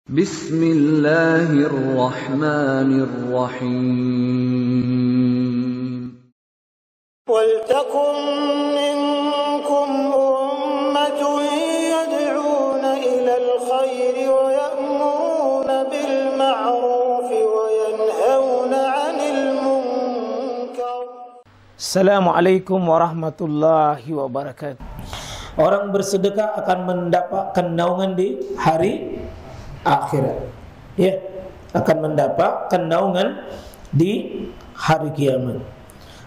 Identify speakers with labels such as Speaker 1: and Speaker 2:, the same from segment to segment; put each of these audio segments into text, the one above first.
Speaker 1: Bismillahirrahmanirrahim.
Speaker 2: Waltakum minkum ummatun yad'una ilal khairi wa ya'muruna bil ma'rufi wa yanhauna 'anil munkar.
Speaker 3: Assalamualaikum warahmatullahi wabarakatuh. Orang bersedekah akan mendapatkan naungan di hari akhirat. Ya, akan mendapatkan naungan di hari kiamat.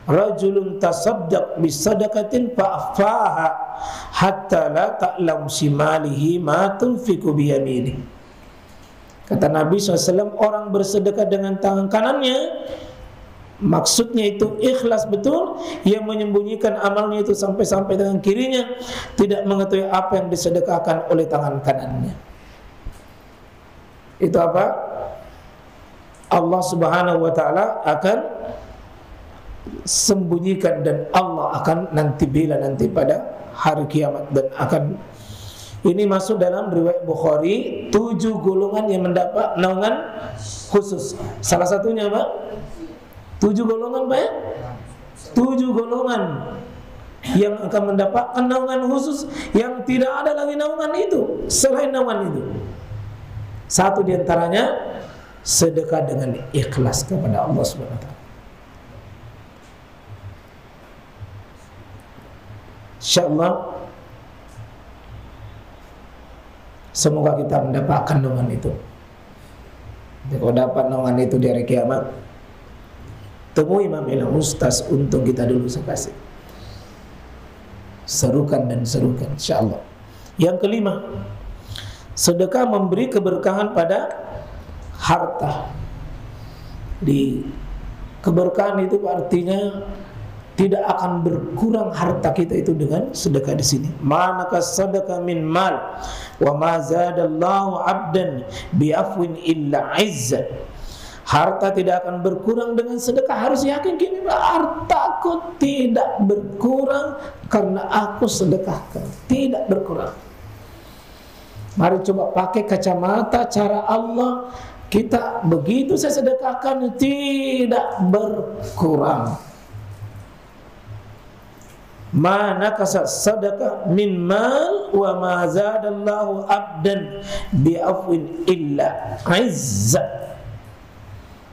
Speaker 3: Rajulun tasaddaq bisadaqatin fa'afaha hatta la ta'lam shimalihi ma tunfiqu biyaminihi. Kata Nabi SAW, orang bersedekah dengan tangan kanannya, maksudnya itu ikhlas betul, yang menyembunyikan amalnya itu sampai-sampai dengan kirinya tidak mengetahui apa yang disedekahkan oleh tangan kanannya. Itu apa? Allah Subhanahu wa ta'ala akan sembunyikan, dan Allah akan nanti bela nanti pada hari kiamat. Dan akan ini masuk dalam riwayat Bukhari, 7 golongan yang mendapat naungan khusus. Salah satunya apa? 7 golongan Pak ya? 7 golongan yang akan mendapatkan naungan khusus, yang tidak ada lagi naungan itu selain naungan itu. Satu diantaranya sedekah dengan ikhlas kepada Allah Subhanahu wa ta'ala. InsyaAllah semoga kita mendapatkan naungan itu. Kalau dapat naungan itu di hari kiamat, temui Imam Ustaz untuk kita dulu sekasih. Serukan dan serukan insyaallah. Yang kelima, sedekah memberi keberkahan pada harta. Di keberkahan itu artinya tidak akan berkurang harta kita itu dengan sedekah di sini. Manaka sadaqah min mal wa ma zadallahu 'abdan bi afwin illa 'izza. Harta tidak akan berkurang dengan sedekah. Harus yakin gini, hartaku tidak berkurang karena aku sedekahkan. Tidak berkurang. Mari coba pakai kacamata cara Allah. Kita begitu saya sedekahkan tidak berkurang. Mana kasat sedekah min mal wa ma zadallahu abdan bi afwin illa izza.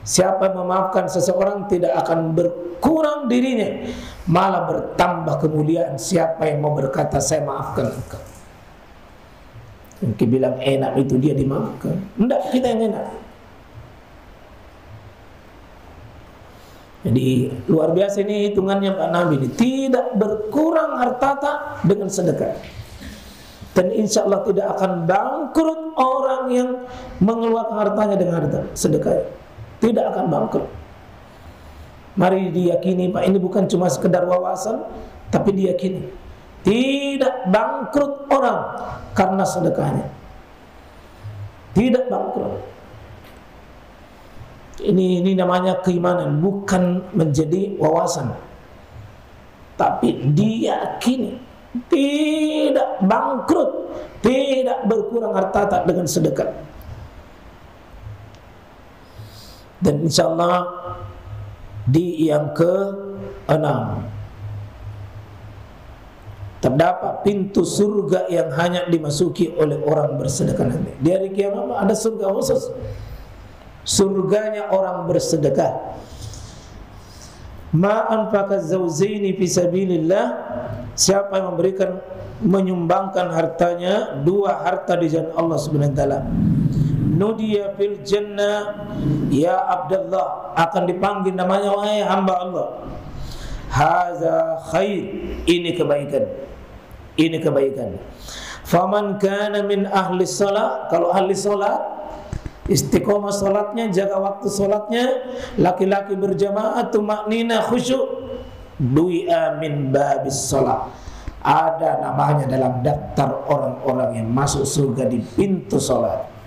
Speaker 3: Siapa yang memaafkan seseorang tidak akan berkurang dirinya, malah bertambah kemuliaan. Siapa yang mau berkata saya maafkan engkau, mungkin bilang enak itu dia dimaafkan. Enggak, kita yang enak. Jadi luar biasa ini hitungannya Pak Nabi ini. Tidak berkurang harta dengan sedekah. Dan insya Allah tidak akan bangkrut orang yang mengeluarkan hartanya dengan harta sedekah. Tidak akan bangkrut. Mari diyakini Pak, ini bukan cuma sekedar wawasan, tapi diyakini tidak bangkrut orang karena sedekahnya. Tidak bangkrut. Ini namanya keimanan, bukan menjadi wawasan, tapi diyakini tidak bangkrut, tidak berkurang harta dengan sedekah. Dan insyaallah di yang ke-6 terdapat pintu surga yang hanya dimasuki oleh orang bersedekah nanti. Di hari kiamat ada surga khusus. Surganya orang bersedekah. Ma anfaqa zawjaini fi sabilillah. Siapa yang memberikan, menyumbangkan hartanya, 2 harta di jalan Allah Subhanahu wa taala. Nudiya fil jannah ya Abdullah, akan dipanggil namanya, wahai hamba Allah. Haza khair, ini kebaikan. Ini kebaikan. Faman kana min ahli salat, kalau ahli salat, istiqomah salatnya, jaga waktu salatnya, laki-laki berjamaah, tumaknina, khusyuk, du'a min babis salat. Ada namanya dalam daftar orang-orang yang masuk surga di pintu salat.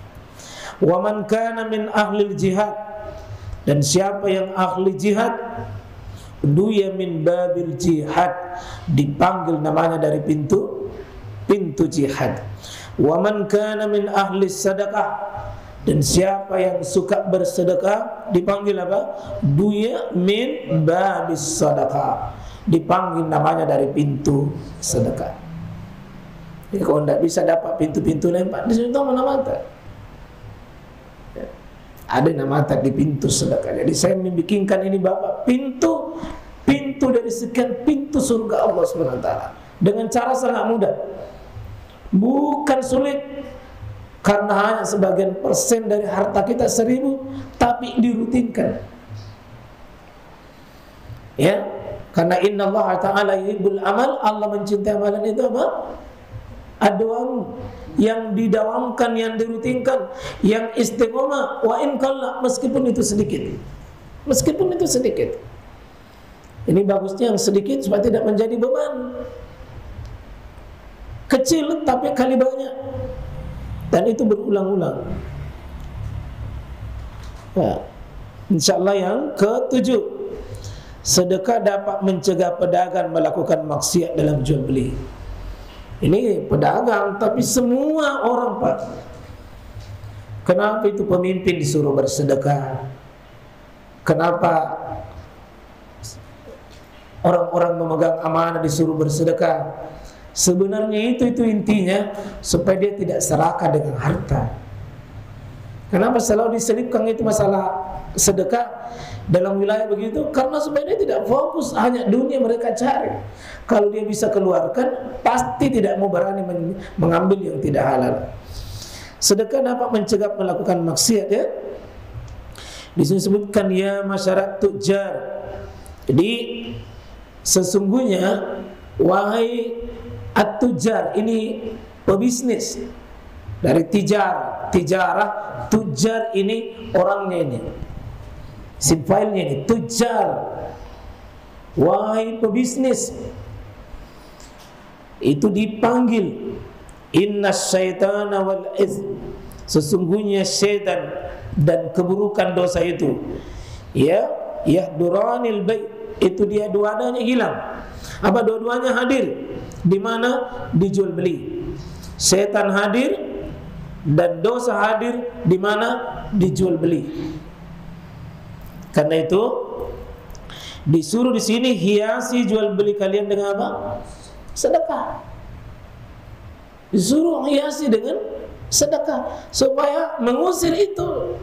Speaker 3: Wa man kana min ahli jihad, dan siapa yang ahli jihad, duya min babil jihad, dipanggil namanya dari pintu jihad. Wa man kana min ahli sadaqah, Dan siapa yang suka bersedekah dipanggil apa? Duya min babis sedekah, dipanggil namanya dari pintu sedekah. Jadi kalau tidak bisa dapat pintu-pintu lain, Pak, di situ mana mata? Ya. Ada nama mata di pintu sedekah. Jadi saya membikinkan ini Bapak pintu dari sekian pintu surga Allah SWT dengan cara sangat mudah, bukan sulit. Karena hanya sebagian persen dari harta kita 1000, tapi dirutinkan. Ya, karena Inna Allah Ta'ala yuhibbul amal, Allah mencintai amalan itu apa? Adawam, yang didawamkan, yang dirutinkan, yang istiqomah, wa in qalla, meskipun itu sedikit. Meskipun itu sedikit. Ini bagusnya yang sedikit supaya tidak menjadi beban. Kecil tapi kali banyak. Dan itu berulang-ulang. Ya. InsyaAllah yang ke-7, sedekah dapat mencegah pedagang melakukan maksiat dalam jual beli. Ini pedagang, tapi semua orang, Pak. Kenapa itu pemimpin disuruh bersedekah? Kenapa orang-orang memegang amanah disuruh bersedekah? Sebenarnya itu intinya supaya dia tidak serakah dengan harta. Kenapa selalu diselipkan itu masalah sedekah dalam wilayah begitu? Karena supaya dia tidak fokus hanya dunia mereka cari. Kalau dia bisa keluarkan, pasti tidak mau berani mengambil yang tidak halal. Sedekah dapat mencegah melakukan maksiat, ya. Disebutkan ya masyarakat tujar. Jadi sesungguhnya wahai at-tujar, ini pebisnis dari tijarah, tujar ini orangnya ini, simfailnya ini tujar, wahai pebisnis, itu dipanggil inna syaitana wal itsm, sesungguhnya syaitan dan keburukan dosa itu, ya yahduranil bai', itu dia dua-duanya hilang. Apa dua-duanya hadir? Di mana? Di jual beli. Setan hadir dan dosa hadir di mana? Di jual beli. Karena itu disuruh di sini hiasi jual beli kalian dengan apa? Sedekah. Disuruh hiasi dengan sedekah supaya mengusir itu.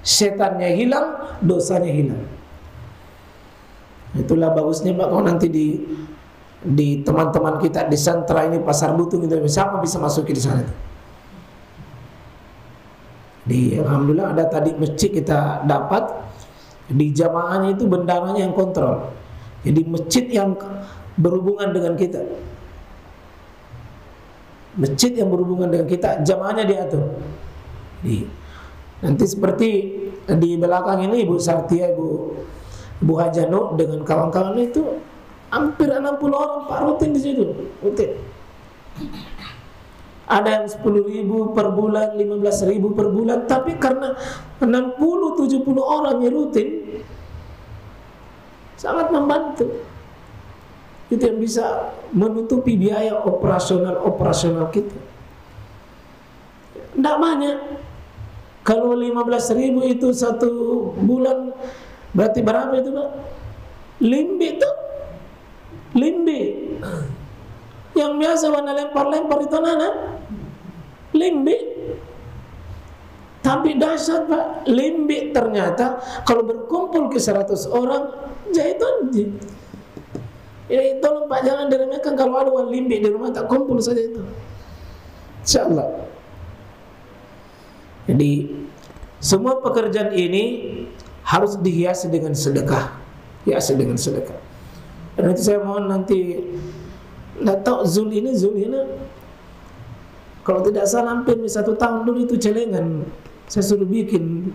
Speaker 3: Setannya hilang, dosanya hilang. Itulah bagusnya Pak, kalau nanti di teman-teman kita di sentra ini Pasar Butung itu siapa bisa masuk di sana? Alhamdulillah ada tadi masjid kita dapat, di jamaahnya itu bendaranya yang kontrol. Jadi masjid yang berhubungan dengan kita, masjid yang berhubungan dengan kita, jamaahnya diatur. Nanti seperti di belakang ini Ibu Sartia, Ibu Hajano dengan kawan-kawan itu hampir 60 orang Pak rutin di situ, rutin. Ada yang 10.000 per bulan, 15.000 per bulan, tapi karena 60-70 orang yang rutin sangat membantu. Itu yang bisa menutupi biaya operasional kita. Tidak banyak. Kalau 15.000 itu satu bulan, berarti berapa itu Pak? Limbi itu, limbi. Yang biasa warna lempar-lempar itu anak limbi. Tapi dahsyat Pak, limbi ternyata kalau berkumpul ke 100 orang jahitun. Ya, tolong Pak jangan diremehkan kalau ada uang limbi di rumah, tak kumpul saja itu. InsyaAllah. Jadi semua pekerjaan ini harus dihiasi dengan sedekah, hiasi dengan sedekah. Dan itu saya mohon nanti, nggak tahu Zul ini kalau tidak salah hampir 1 tahun dulu itu celengan saya suruh bikin,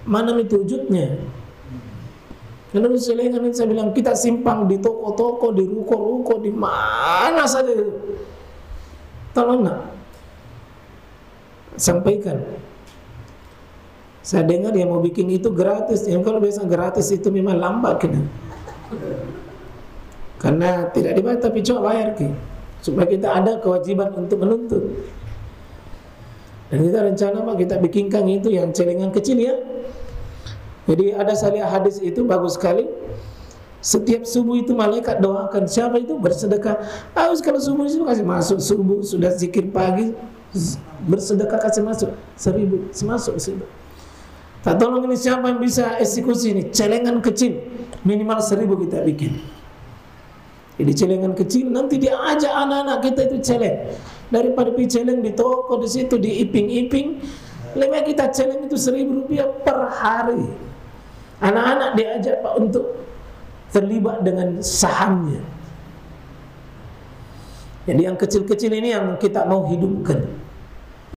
Speaker 3: mana itu wujudnya. Karena itu celengan itu saya bilang kita simpang di toko-toko, di ruko-ruko, di mana saja itu. Tolong nak sampaikan. Saya dengar yang mau bikin itu gratis. Yang kalau biasa gratis itu memang lambat kena. Karena tidak dibayar tapi coba bayar ke, supaya kita ada kewajiban untuk menuntut. Dan kita rencana Pak, kita bikinkan itu yang celengan kecil ya. Jadi ada salih hadis itu bagus sekali. Setiap subuh itu malaikat doakan siapa itu bersedekah. Kalau subuh itu kasih masuk, subuh sudah zikir pagi, bersedekah kasih masuk 1000, masuk 1000. Tak tolong ini siapa yang bisa eksekusi ini celengan kecil minimal 1000 kita bikin. Jadi celengan kecil nanti dia ajak anak-anak kita itu celeng. Daripada pergi celeng di toko di situ di iping-iping, lebih kita celeng itu 1000 rupiah per hari. Anak-anak diajak Pak untuk terlibat dengan sahamnya. Jadi yang kecil-kecil ini yang kita mau hidupkan.